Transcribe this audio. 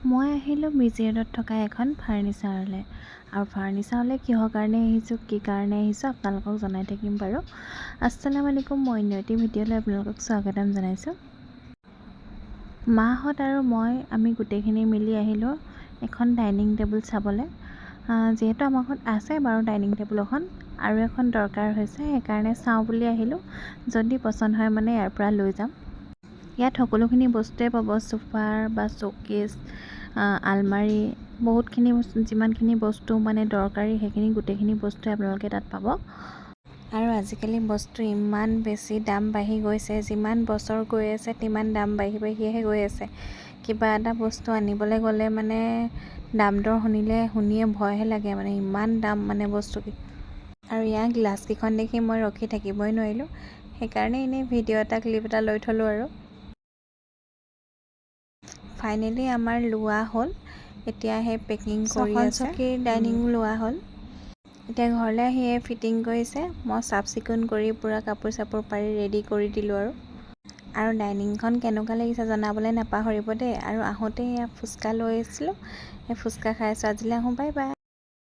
মই আহিলোঁ BG ৰোডত থকা এখন ফাৰ্নিচাৰলৈ আৰু ফাৰ্নিচাৰলৈ কিহৰ কাৰণে আহিছোঁ কি কাৰণে আহিছোঁ আপোনালোকক জনাই থাকিম বাৰু। আসসালামু আলাইকুম, মই অন্য এটি ভিডিঅ'লৈ আপোনালোকক স্বাগতম জনাইছোঁ। মাহঁত আৰু আমি গোটেইখিনি মিলি আহিলোঁ এখন ডাইনিং টেবুল চাবলৈ। যিহেতু আমাৰ ঘৰত আছে বাৰু ডাইনিং টেবুল এখন, আৰু এখন দৰকাৰ হৈছে, সেইকাৰণে চাওঁ বুলি আহিলোঁ। যদি পচন্দ হয় মানে ইয়াৰ পৰা লৈ যাম। ইয়াত সকলোখিনি বস্তুৱে পাব, সোফাৰ বা শ্ব'কেছ, আলমাৰি, বহুতখিনি যিমানখিনি বস্তু মানে দৰকাৰী সেইখিনি গোটেইখিনি বস্তুৱে আপোনালোকে তাত পাব। আৰু আজিকালি বস্তু ইমান বেছি দাম বাঢ়ি গৈছে, যিমান বছৰ গৈ আছে তিমান দাম বাঢ়িহে গৈ আছে। কিবা এটা বস্তু আনিবলৈ গ'লে মানে দাম দৰ শুনিয়ে ভয়হে লাগে, মানে ইমান দাম মানে বস্তু। আৰু ইয়াৰ গ্লাছকেইখন দেখি মই ৰখি থাকিবই নোৱাৰিলোঁ, সেইকাৰণে এনেই ভিডিঅ' এটা ক্লিপ এটা লৈ থ'লোঁ আৰু। ফাইনেলি আমাৰ লোৱা হ'ল, এতিয়া সেই পেকিং কৰি আছে। চকীৰ ডাইনিং লোৱা হ'ল, এতিয়া ঘৰলৈ আহি ফিটিং কৰিছে। মই চাফ চিকুণ কৰি পূৰা কাপোৰ চাপোৰ পাৰি ৰেডি কৰি দিলোঁ আৰু ডাইনিংখন কেনেকুৱা লাগিছে জনাবলৈ নাপাহৰিব দেই। আৰু আহোঁতে ফুচকা লৈ আহিছিলোঁ, সেই ফুচকা খাই আছোঁ। আজিলৈ আহোঁ, বাই বাই।